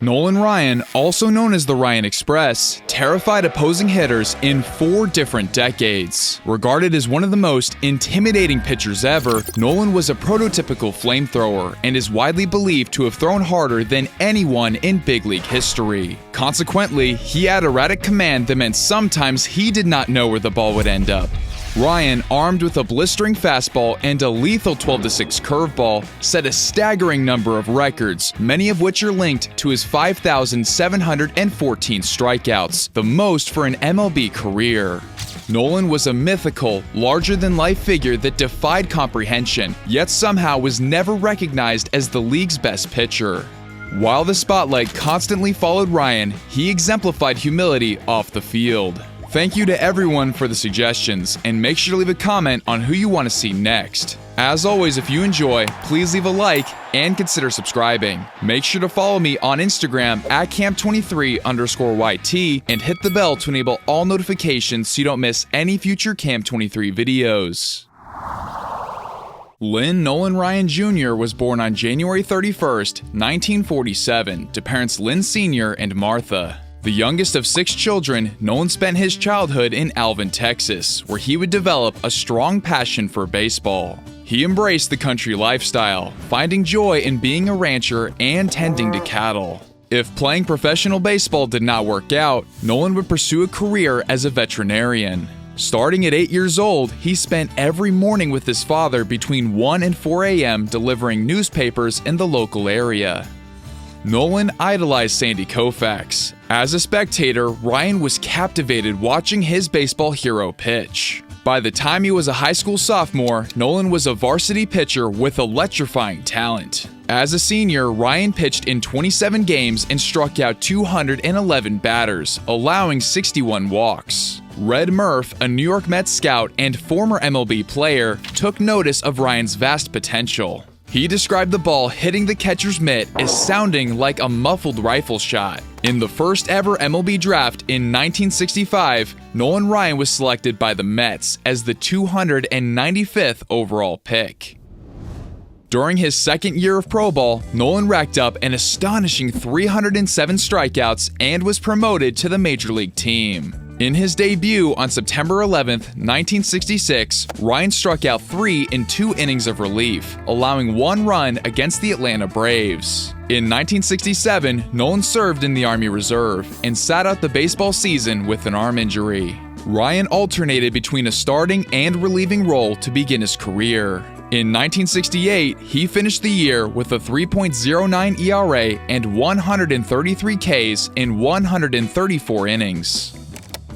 Nolan Ryan, also known as the Ryan Express, terrified opposing hitters in 4 different decades. Regarded as one of the most intimidating pitchers ever, Nolan was a prototypical flamethrower and is widely believed to have thrown harder than anyone in big league history. Consequently, he had erratic command that meant sometimes he did not know where the ball would end up. Ryan, armed with a blistering fastball and a lethal 12-6 curveball, set a staggering number of records, many of which are linked to his 5,714 strikeouts, the most for an MLB career. Nolan was a mythical, larger-than-life figure that defied comprehension, yet somehow was never recognized as the league's best pitcher. While the spotlight constantly followed Ryan, he exemplified humility off the field. Thank you to everyone for the suggestions, and make sure to leave a comment on who you want to see next. As always, if you enjoy, please leave a like and consider subscribing. Make sure to follow me on Instagram at camp23_YT and hit the bell to enable all notifications so you don't miss any future Camp 23 videos. Lynn Nolan Ryan Jr. was born on January 31st, 1947, to parents Lynn Sr. and Martha. The youngest of 6 children, Nolan spent his childhood in Alvin, Texas, where he would develop a strong passion for baseball. He embraced the country lifestyle, finding joy in being a rancher and tending to cattle. If playing professional baseball did not work out, Nolan would pursue a career as a veterinarian. Starting at 8 years old, he spent every morning with his father between 1 and 4 a.m. delivering newspapers in the local area. Nolan idolized Sandy Koufax. As a spectator, Ryan was captivated watching his baseball hero pitch. By the time he was a high school sophomore, Nolan was a varsity pitcher with electrifying talent. As a senior, Ryan pitched in 27 games and struck out 211 batters, allowing 61 walks. Red Murph, a New York Mets scout and former MLB player, took notice of Ryan's vast potential. He described the ball hitting the catcher's mitt as sounding like a muffled rifle shot. In the first ever MLB draft in 1965, Nolan Ryan was selected by the Mets as the 295th overall pick. During his second year of pro ball, Nolan racked up an astonishing 307 strikeouts and was promoted to the major league team. In his debut on September 11, 1966, Ryan struck out 3 in 2 innings of relief, allowing 1 run against the Atlanta Braves. In 1967, Nolan served in the Army Reserve and sat out the baseball season with an arm injury. Ryan alternated between a starting and relieving role to begin his career. In 1968, he finished the year with a 3.09 ERA and 133 Ks in 134 innings.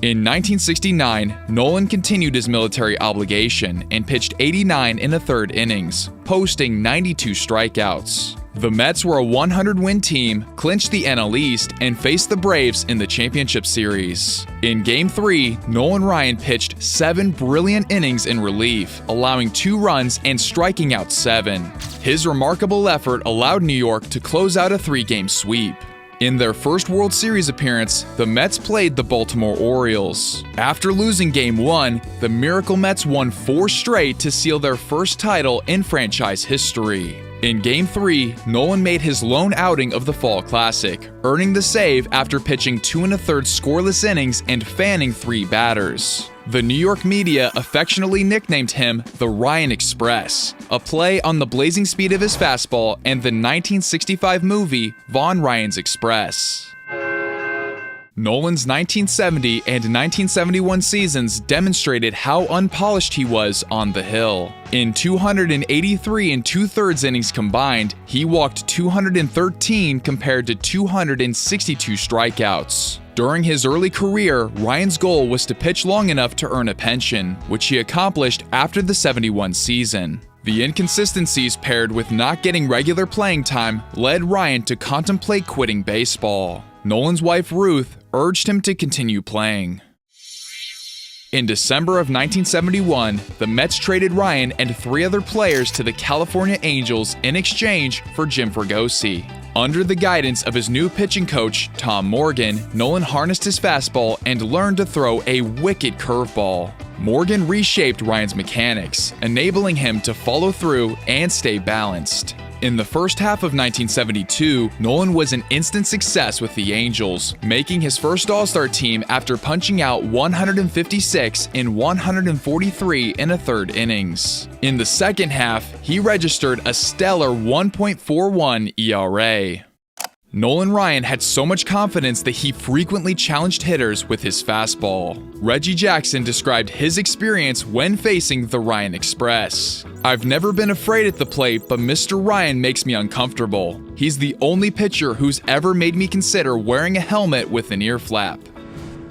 In 1969, Nolan continued his military obligation and pitched 89 in the 3rd innings, posting 92 strikeouts. The Mets were a 100-win team, clinched the NL East, and faced the Braves in the championship series. In Game 3, Nolan Ryan pitched 7 brilliant innings in relief, allowing 2 runs and striking out 7. His remarkable effort allowed New York to close out a 3-game sweep. In their first World Series appearance, the Mets played the Baltimore Orioles. After losing Game 1, the Miracle Mets won 4 straight to seal their first title in franchise history. In Game 3, Nolan made his lone outing of the Fall Classic, earning the save after pitching 2 1/3 scoreless innings and fanning 3 batters. The New York media affectionately nicknamed him the Ryan Express, a play on the blazing speed of his fastball and the 1965 movie Von Ryan's Express. Nolan's 1970 and 1971 seasons demonstrated how unpolished he was on the hill. In 283 and 2/3 innings combined, he walked 213 compared to 262 strikeouts. During his early career, Ryan's goal was to pitch long enough to earn a pension, which he accomplished after the 71 season. The inconsistencies paired with not getting regular playing time led Ryan to contemplate quitting baseball. Nolan's wife, Ruth, urged him to continue playing. In December of 1971, the Mets traded Ryan and 3 other players to the California Angels in exchange for Jim Fregosi. Under the guidance of his new pitching coach, Tom Morgan, Nolan harnessed his fastball and learned to throw a wicked curveball. Morgan reshaped Ryan's mechanics, enabling him to follow through and stay balanced. In the first half of 1972, Nolan was an instant success with the Angels, making his first All-Star team after punching out 156 in 143 in a third innings. In the second half, he registered a stellar 1.41 ERA. Nolan Ryan had so much confidence that he frequently challenged hitters with his fastball. Reggie Jackson described his experience when facing the Ryan Express. "I've never been afraid at the plate, but Mr. Ryan makes me uncomfortable. He's the only pitcher who's ever made me consider wearing a helmet with an ear flap."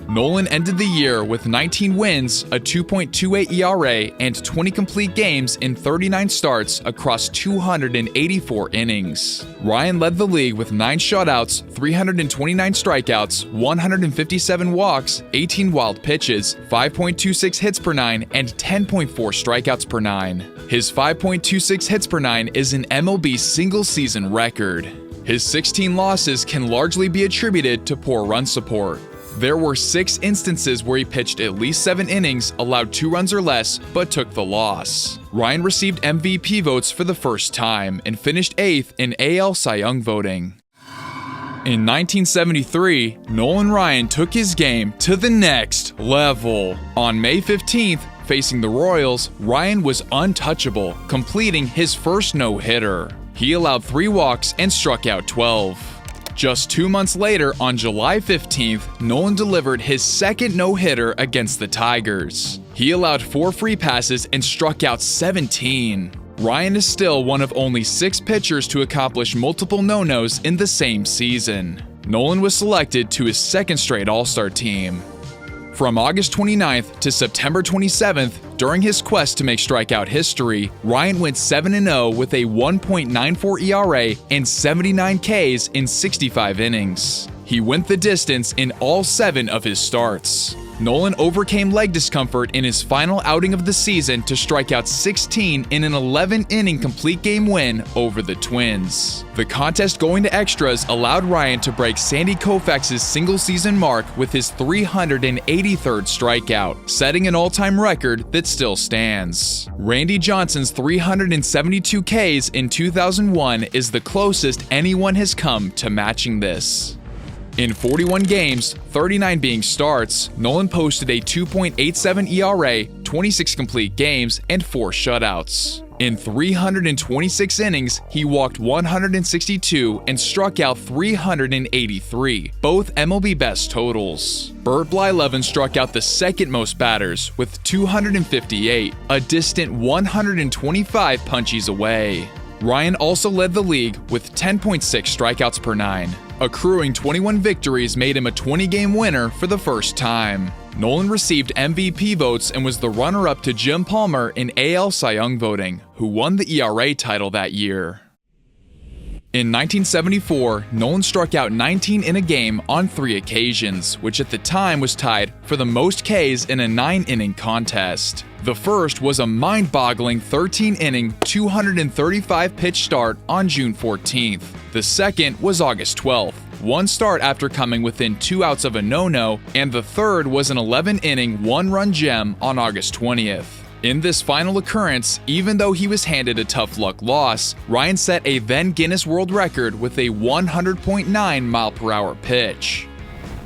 Nolan ended the year with 19 wins, a 2.28 ERA, and 20 complete games in 39 starts across 284 innings. Ryan led the league with 9 shutouts, 329 strikeouts, 157 walks, 18 wild pitches, 5.26 hits per 9, and 10.4 strikeouts per 9. His 5.26 hits per 9 is an MLB single-season record. His 16 losses can largely be attributed to poor run support. There were 6 instances where he pitched at least 7 innings, allowed 2 runs or less, but took the loss. Ryan received MVP votes for the first time and finished 8th in AL Cy Young voting. In 1973, Nolan Ryan took his game to the next level. On May 15th, facing the Royals, Ryan was untouchable, completing his first no-hitter. He allowed 3 walks and struck out 12. Just 2 months later, on July 15th, Nolan delivered his second no-hitter against the Tigers. He allowed 4 free passes and struck out 17. Ryan is still one of only 6 pitchers to accomplish multiple no-nos in the same season. Nolan was selected to his second straight All-Star team. From August 29th to September 27th, during his quest to make strikeout history, Ryan went 7-0 with a 1.94 ERA and 79 Ks in 65 innings. He went the distance in all 7 of his starts. Nolan overcame leg discomfort in his final outing of the season to strike out 16 in an 11-inning complete game win over the Twins. The contest going to extras allowed Ryan to break Sandy Koufax's single-season mark with his 383rd strikeout, setting an all-time record that still stands. Randy Johnson's 372 Ks in 2001 is the closest anyone has come to matching this. In 41 games, 39 being starts, Nolan posted a 2.87 ERA, 26 complete games, and 4 shutouts. In 326 innings, he walked 162 and struck out 383, both MLB best totals. Bert Blyleven struck out the second most batters with 258, a distant 125 punchies away. Ryan also led the league with 10.6 strikeouts per 9. Accruing 21 victories made him a 20-game winner for the first time. Nolan received MVP votes and was the runner-up to Jim Palmer in AL Cy Young voting, who won the ERA title that year. In 1974, Nolan struck out 19 in a game on 3 occasions, which at the time was tied for the most Ks in a 9-inning contest. The first was a mind-boggling 13-inning, 235-pitch start on June 14th. The second was August 12th, 1 start after coming within 2 outs of a no-no, and the third was an 11-inning, 1-run gem on August 20th. In this final occurrence, even though he was handed a tough luck loss, Ryan set a then Guinness World Record with a 100.9 mile-per-hour pitch.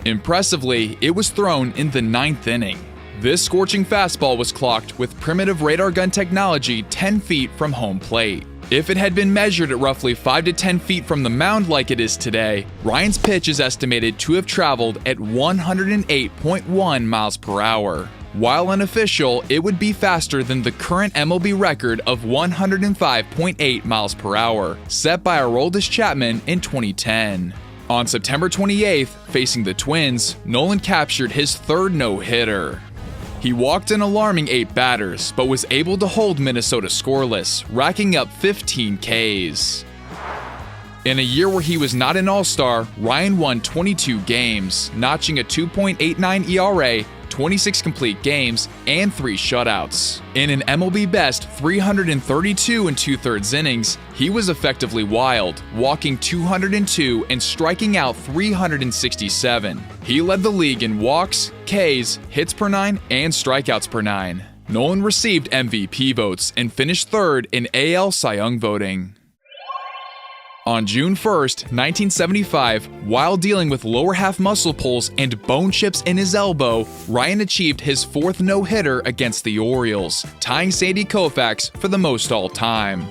Impressively, it was thrown in the 9th inning. This scorching fastball was clocked with primitive radar gun technology 10 feet from home plate. If it had been measured at roughly 5 to 10 feet from the mound like it is today, Ryan's pitch is estimated to have traveled at 108.1 miles per hour. While unofficial, it would be faster than the current MLB record of 105.8 miles per hour, set by Aroldis Chapman in 2010. On September 28th, facing the Twins, Nolan captured his 3rd no-hitter. He walked an alarming 8 batters, but was able to hold Minnesota scoreless, racking up 15 Ks. In a year where he was not an All-Star, Ryan won 22 games, notching a 2.89 ERA, 26 complete games, and 3 shutouts. In an MLB best 332 2/3 innings, he was effectively wild, walking 202 and striking out 367. He led the league in walks, Ks, hits per 9, and strikeouts per 9. Nolan received MVP votes and finished 3rd in AL Cy Young voting. On June 1st, 1975, while dealing with lower half muscle pulls and bone chips in his elbow, Ryan achieved his fourth no-hitter against the Orioles, tying Sandy Koufax for the most all-time.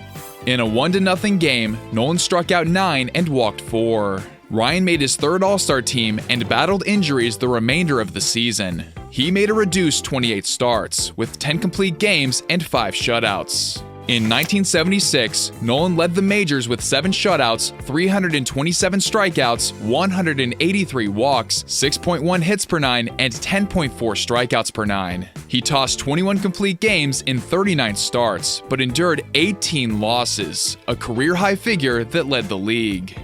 In a 1-0 game, Nolan struck out 9 and walked 4. Ryan made his third All-Star team and battled injuries the remainder of the season. He made a reduced 28 starts, with 10 complete games and 5 shutouts. In 1976, Nolan led the majors with 7 shutouts, 327 strikeouts, 183 walks, 6.1 hits per 9, and 10.4 strikeouts per 9. He tossed 21 complete games in 39 starts, but endured 18 losses, a career-high figure that led the league.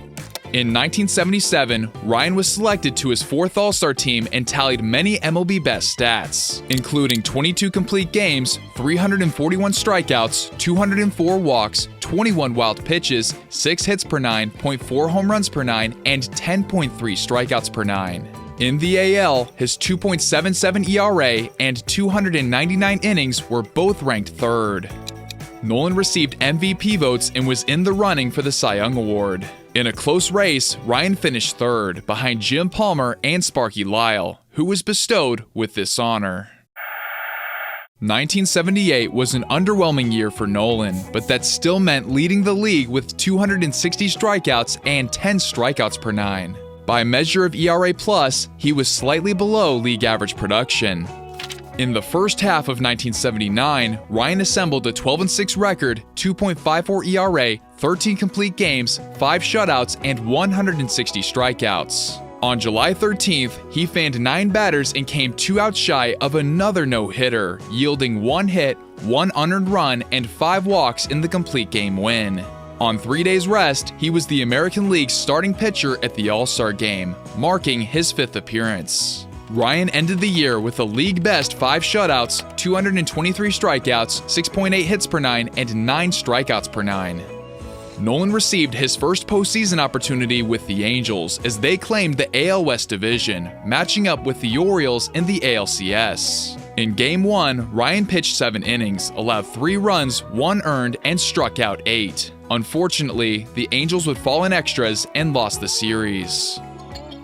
In 1977, Ryan was selected to his 4th All-Star team and tallied many MLB best stats, including 22 complete games, 341 strikeouts, 204 walks, 21 wild pitches, 6 hits per 9, 0.4 home runs per 9, and 10.3 strikeouts per 9. In the AL, his 2.77 ERA and 299 innings were both ranked 3rd. Nolan received MVP votes and was in the running for the Cy Young Award. In a close race, Ryan finished 3rd, behind Jim Palmer and Sparky Lyle, who was bestowed with this honor. 1978 was an underwhelming year for Nolan, but that still meant leading the league with 260 strikeouts and 10 strikeouts per 9. By measure of ERA+, he was slightly below league average production. In the first half of 1979, Ryan assembled a 12-6 record, 2.54 ERA, 13 complete games, 5 shutouts, and 160 strikeouts. On July 13th, he fanned 9 batters and came 2 outs shy of another no-hitter, yielding 1 hit, 1 unearned run, and 5 walks in the complete game win. On 3 days rest, he was the American League's starting pitcher at the All-Star Game, marking his 5th appearance. Ryan ended the year with a league-best 5 shutouts, 223 strikeouts, 6.8 hits per 9, and 9 strikeouts per 9. Nolan received his first postseason opportunity with the Angels as they claimed the AL West division, matching up with the Orioles in the ALCS. In Game 1, Ryan pitched 7 innings, allowed 3 runs, 1 earned, and struck out 8. Unfortunately, the Angels would fall in extras and lost the series.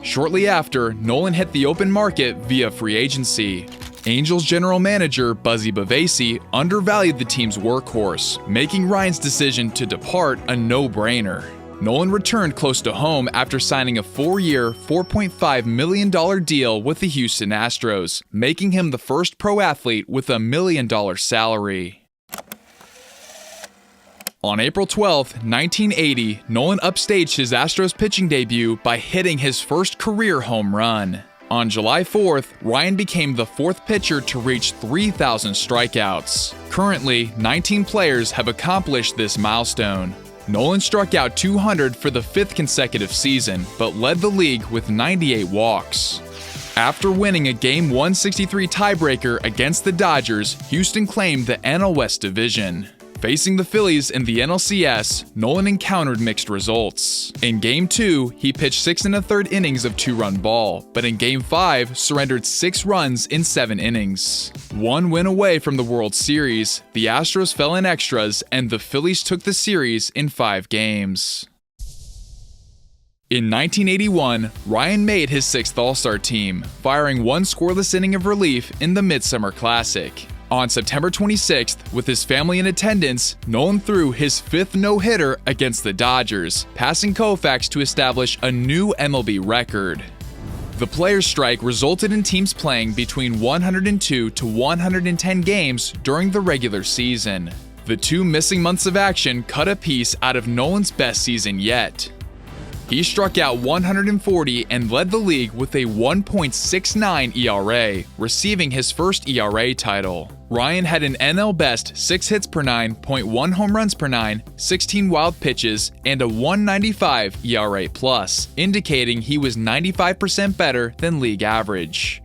Shortly after, Nolan hit the open market via free agency. Angels general manager Buzzy Bavasi undervalued the team's workhorse, making Ryan's decision to depart a no-brainer. Nolan returned close to home after signing a 4-year, $4.5 million deal with the Houston Astros, making him the first pro athlete with a $1 million salary. On April 12, 1980, Nolan upstaged his Astros pitching debut by hitting his first career home run. On July 4th, Ryan became the 4th pitcher to reach 3,000 strikeouts. Currently, 19 players have accomplished this milestone. Nolan struck out 200 for the 5th consecutive season, but led the league with 98 walks. After winning a Game 163 tiebreaker against the Dodgers, Houston claimed the NL West division. Facing the Phillies in the NLCS, Nolan encountered mixed results. In Game 2, he pitched 6 1/3 innings of 2-run ball, but in Game 5, surrendered 6 runs in 7 innings. 1 win away from the World Series, the Astros fell in extras, and the Phillies took the series in 5 games. In 1981, Ryan made his 6th All-Star team, firing 1 scoreless inning of relief in the Midsummer Classic. On September 26th, with his family in attendance, Nolan threw his 5th no-hitter against the Dodgers, passing Koufax to establish a new MLB record. The players' strike resulted in teams playing between 102 to 110 games during the regular season. The 2 missing months of action cut a piece out of Nolan's best season yet. He struck out 140 and led the league with a 1.69 ERA, receiving his first ERA title. Ryan had an NL best 6 hits per 9, 0.1 home runs per 9, 16 wild pitches, and a 195 ERA+, indicating he was 95% better than league average.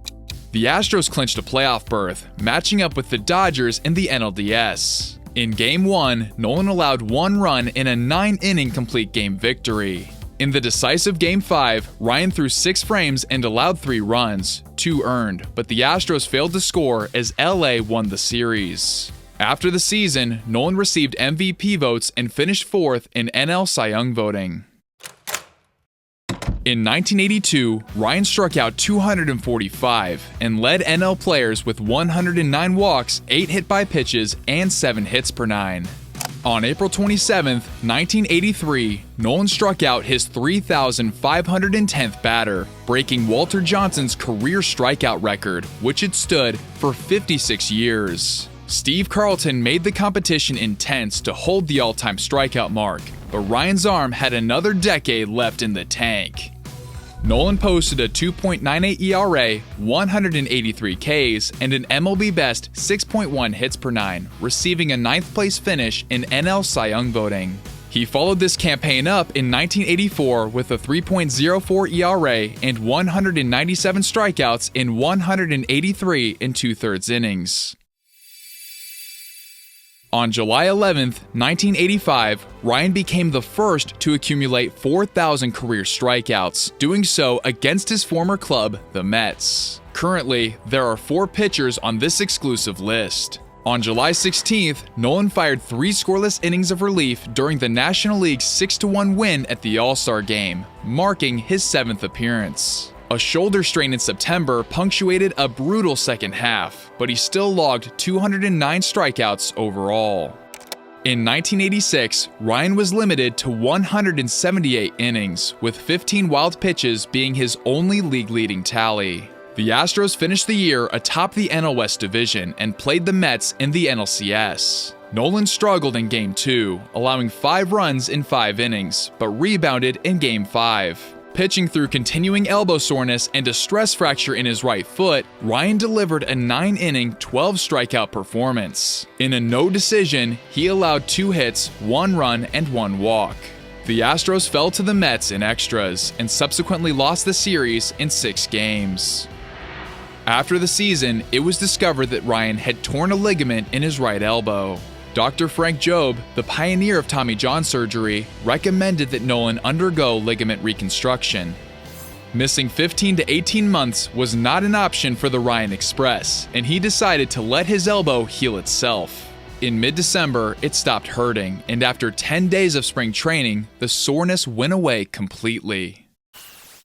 The Astros clinched a playoff berth, matching up with the Dodgers in the NLDS. In Game 1, Nolan allowed 1 run in a 9-inning complete game victory. In the decisive Game 5, Ryan threw 6 frames and allowed 3 runs, 2 earned, but the Astros failed to score as LA won the series. After the season, Nolan received MVP votes and finished 4th in NL Cy Young voting. In 1982, Ryan struck out 245 and led NL players with 109 walks, 8 hit-by pitches, and 7 hits per 9. On April 27, 1983, Nolan struck out his 3,510th batter, breaking Walter Johnson's career strikeout record, which had stood for 56 years. Steve Carlton made the competition intense to hold the all-time strikeout mark, but Ryan's arm had another decade left in the tank. Nolan posted a 2.98 ERA, 183 Ks, and an MLB best 6.1 hits per 9, receiving a 9th place finish in NL Cy Young voting. He followed this campaign up in 1984 with a 3.04 ERA and 197 strikeouts in 183 2/3 innings. On July 11, 1985, Ryan became the first to accumulate 4,000 career strikeouts, doing so against his former club, the Mets. Currently, there are 4 pitchers on this exclusive list. On July 16th, Nolan fired 3 scoreless innings of relief during the National League's 6-1 win at the All-Star Game, marking his 7th appearance. A shoulder strain in September punctuated a brutal second half, but he still logged 209 strikeouts overall. In 1986, Ryan was limited to 178 innings, with 15 wild pitches being his only league-leading tally. The Astros finished the year atop the NL West division and played the Mets in the NLCS. Nolan struggled in Game 2, allowing 5 runs in 5 innings, but rebounded in Game 5. Pitching through continuing elbow soreness and a stress fracture in his right foot, Ryan delivered a 9-inning, 12-strikeout performance. In a no decision, he allowed 2 hits, 1 run, and 1 walk. The Astros fell to the Mets in extras and subsequently lost the series in 6 games. After the season, it was discovered that Ryan had torn a ligament in his right elbow. Dr. Frank Jobe, the pioneer of Tommy John surgery, recommended that Nolan undergo ligament reconstruction. Missing 15 to 18 months was not an option for the Ryan Express, and he decided to let his elbow heal itself. In mid-December, it stopped hurting, and after 10 days of spring training, the soreness went away completely.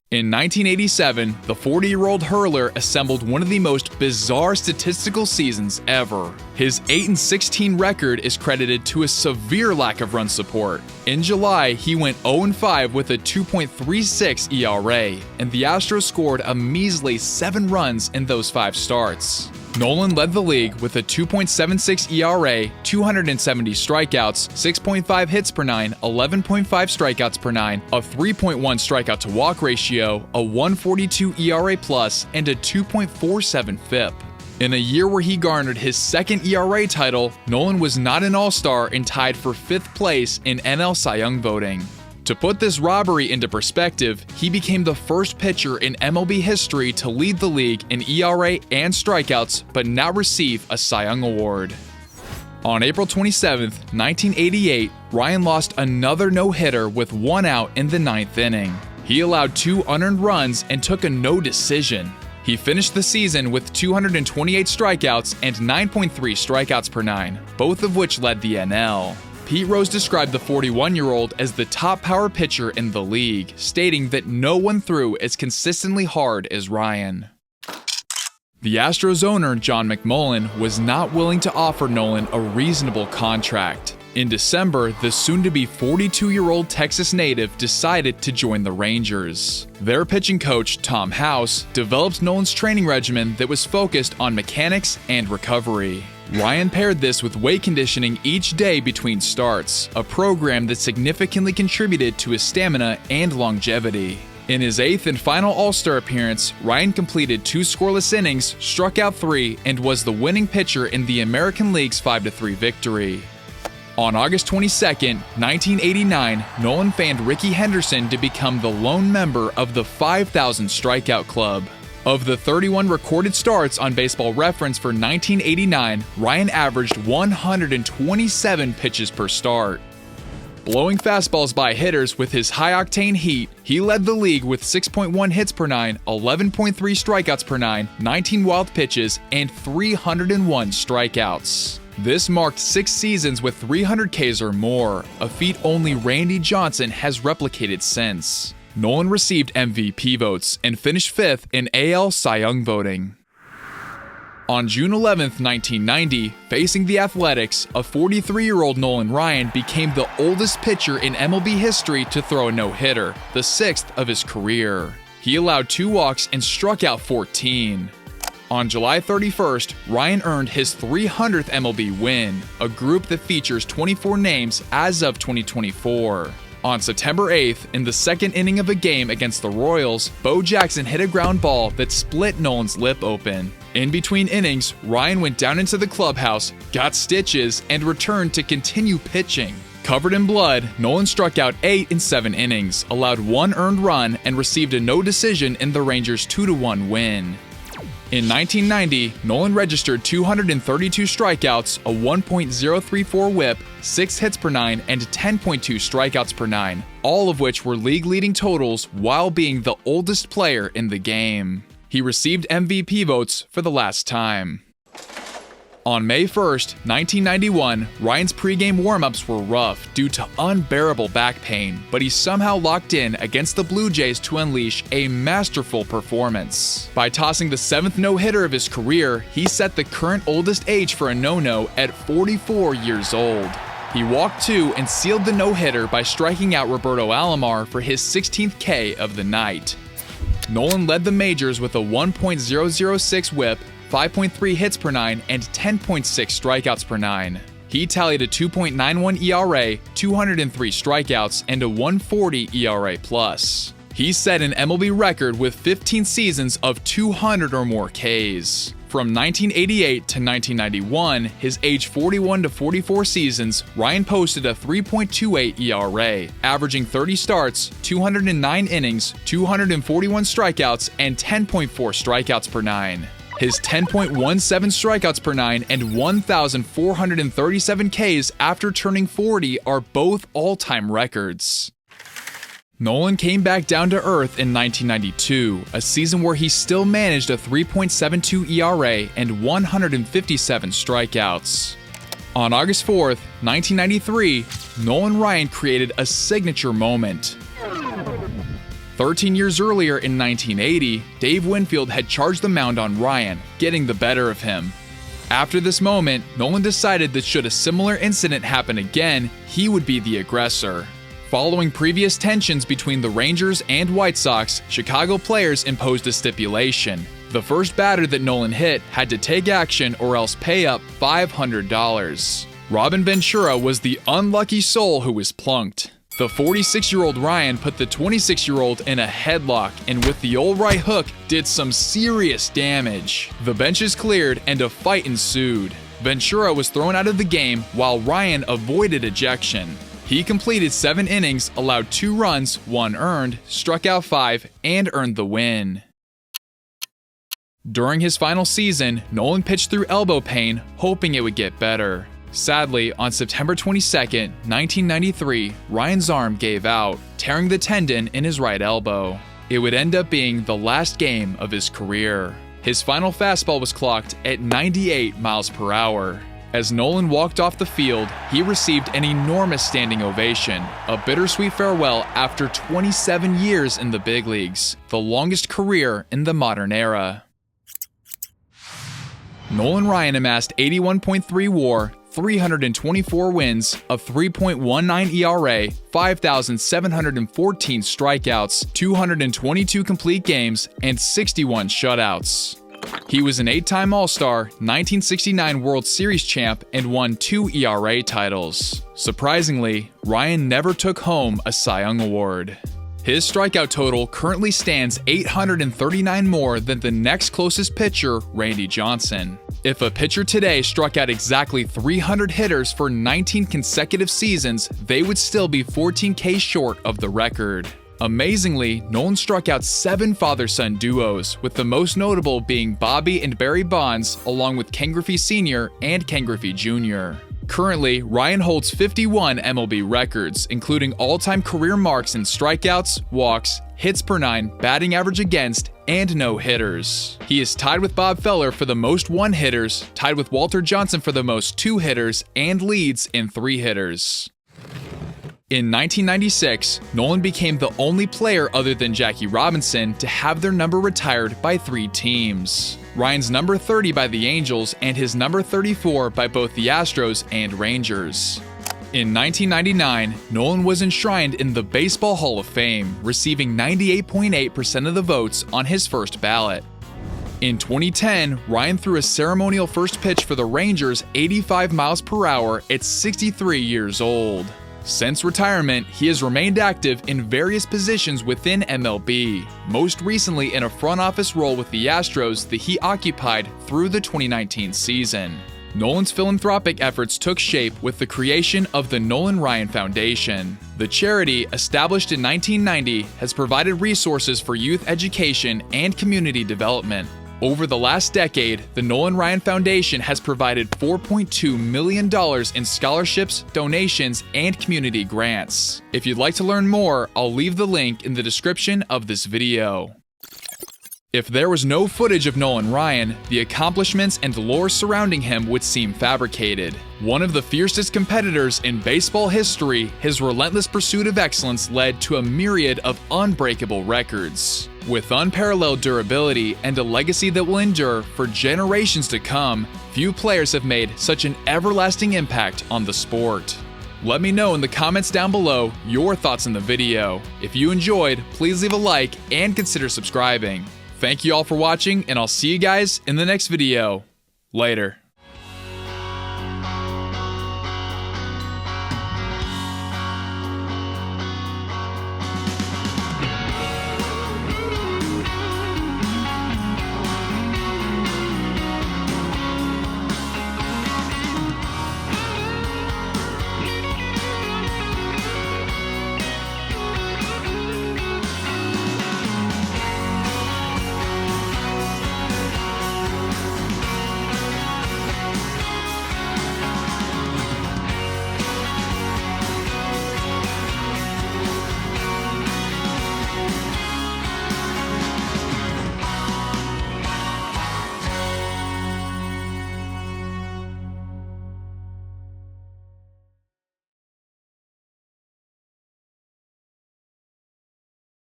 In 1987, the 40-year-old hurler assembled one of the most bizarre statistical seasons ever. His 8-16 record is credited to a severe lack of run support. In July, he went 0-5 with a 2.36 ERA, and the Astros scored a measly 7 runs in those 5 starts. Nolan led the league with a 2.76 ERA, 270 strikeouts, 6.5 hits per 9, 11.5 strikeouts per 9, a 3.1 strikeout to walk ratio, a 1.42 ERA plus, and a 2.47 FIP. In a year where he garnered his 2nd ERA title, Nolan was not an all-star and tied for 5th place in NL Cy Young voting. To put this robbery into perspective, he became the first pitcher in MLB history to lead the league in ERA and strikeouts, but not receive a Cy Young award. On April 27, 1988, Ryan lost another no-hitter with 1 out in the 9th inning. He allowed 2 unearned runs and took a no decision. He finished the season with 228 strikeouts and 9.3 strikeouts per 9, both of which led the NL. Pete Rose described the 41-year-old as the top power pitcher in the league, stating that no one threw as consistently hard as Ryan. The Astros owner, John McMullen, was not willing to offer Nolan a reasonable contract. In December, the soon-to-be 42-year-old Texas native decided to join the Rangers. Their pitching coach, Tom House, developed Nolan's training regimen that was focused on mechanics and recovery. Ryan paired this with weight conditioning each day between starts, a program that significantly contributed to his stamina and longevity. In his 8th and final All-Star appearance, Ryan completed 2 scoreless innings, struck out 3, and was the winning pitcher in the American League's 5-3 victory. On August 22, 1989, Nolan fanned Rickey Henderson to become the lone member of the 5,000 strikeout club. Of the 31 recorded starts on Baseball Reference for 1989, Ryan averaged 127 pitches per start. Blowing fastballs by hitters with his high-octane heat, he led the league with 6.1 hits per 9, 11.3 strikeouts per 9, 19 wild pitches, and 301 strikeouts. This marked 6 seasons with 300 Ks or more, a feat only Randy Johnson has replicated since. Nolan received MVP votes and finished 5th in AL Cy Young voting. On June 11, 1990, facing the Athletics, a 43-year-old Nolan Ryan became the oldest pitcher in MLB history to throw a no-hitter, the 6th of his career. He allowed 2 walks and struck out 14. On July 31st, Ryan earned his 300th MLB win, a group that features 24 names as of 2024. On September 8th, in the second inning of a game against the Royals, Bo Jackson hit a ground ball that split Nolan's lip open. In between innings, Ryan went down into the clubhouse, got stitches, and returned to continue pitching. Covered in blood, Nolan struck out 8 in 7 innings, allowed 1 earned run, and received a no decision in the Rangers' 2-1 win. In 1990, Nolan registered 232 strikeouts, a 1.034 whip, 6 hits per 9, and 10.2 strikeouts per 9, all of which were league-leading totals while being the oldest player in the game. He received MVP votes for the last time. On May 1st, 1991, Ryan's pregame warm-ups were rough due to unbearable back pain, but he somehow locked in against the Blue Jays to unleash a masterful performance. By tossing the 7th no-hitter of his career, he set the current oldest age for a no-no at 44 years old. He walked 2 and sealed the no-hitter by striking out Roberto Alomar for his 16th K of the night. Nolan led the majors with a 1.006 whip, 5.3 hits per 9, and 10.6 strikeouts per 9. He tallied a 2.91 ERA, 203 strikeouts, and a 140 ERA+. He set an MLB record with 15 seasons of 200 or more Ks. From 1988 to 1991, his age 41 to 44 seasons, Ryan posted a 3.28 ERA, averaging 30 starts, 209 innings, 241 strikeouts, and 10.4 strikeouts per 9. His 10.17 strikeouts per 9 and 1,437 Ks after turning 40 are both all-time records. Nolan came back down to earth in 1992, a season where he still managed a 3.72 ERA and 157 strikeouts. On August 4th, 1993, Nolan Ryan created a signature moment. 13 years earlier in 1980, Dave Winfield had charged the mound on Ryan, getting the better of him. After this moment, Nolan decided that should a similar incident happen again, he would be the aggressor. Following previous tensions between the Rangers and White Sox, Chicago players imposed a stipulation. The first batter that Nolan hit had to take action or else pay up $500. Robin Ventura was the unlucky soul who was plunked. The 46-year-old Ryan put the 26-year-old in a headlock and with the old right hook did some serious damage. The benches cleared and a fight ensued. Ventura was thrown out of the game while Ryan avoided ejection. He completed 7 innings, allowed 2 runs, 1 earned, struck out 5, and earned the win. During his final season, Nolan pitched through elbow pain, hoping it would get better. Sadly, on September 22, 1993, Ryan's arm gave out, tearing the tendon in his right elbow. It would end up being the last game of his career. His final fastball was clocked at 98 miles per hour. As Nolan walked off the field, he received an enormous standing ovation, a bittersweet farewell after 27 years in the big leagues, the longest career in the modern era. Nolan Ryan amassed 81.3 WAR, 324 wins, a 3.19 ERA, 5,714 strikeouts, 222 complete games, and 61 shutouts. He was an 8-time All-Star, 1969 World Series champ, and won 2 ERA titles. Surprisingly, Ryan never took home a Cy Young Award. His strikeout total currently stands 839 more than the next closest pitcher, Randy Johnson. If a pitcher today struck out exactly 300 hitters for 19 consecutive seasons, they would still be 14K short of the record. Amazingly, Nolan struck out 7 father-son duos, with the most notable being Bobby and Barry Bonds, along with Ken Griffey Sr. and Ken Griffey Jr. Currently, Ryan holds 51 MLB records, including all-time career marks in strikeouts, walks, hits per 9, batting average against, and no-hitters. He is tied with Bob Feller for the most one-hitters, tied with Walter Johnson for the most two-hitters, and leads in three-hitters. In 1996, Nolan became the only player other than Jackie Robinson to have their number retired by 3 teams. Ryan's number 30 by the Angels and his number 34 by both the Astros and Rangers. In 1999, Nolan was enshrined in the Baseball Hall of Fame, receiving 98.8% of the votes on his first ballot. In 2010, Ryan threw a ceremonial first pitch for the Rangers 85 miles per hour at 63 years old. Since retirement, he has remained active in various positions within MLB, most recently in a front office role with the Astros that he occupied through the 2019 season. Nolan's philanthropic efforts took shape with the creation of the Nolan Ryan Foundation. The charity, established in 1990, has provided resources for youth education and community development. Over the last decade, the Nolan Ryan Foundation has provided $4.2 million in scholarships, donations, and community grants. If you'd like to learn more, I'll leave the link in the description of this video. If there was no footage of Nolan Ryan, the accomplishments and lore surrounding him would seem fabricated. One of the fiercest competitors in baseball history, his relentless pursuit of excellence led to a myriad of unbreakable records. With unparalleled durability and a legacy that will endure for generations to come, few players have made such an everlasting impact on the sport. Let me know in the comments down below your thoughts on the video. If you enjoyed, please leave a like and consider subscribing. Thank you all for watching, and I'll see you guys in the next video. Later.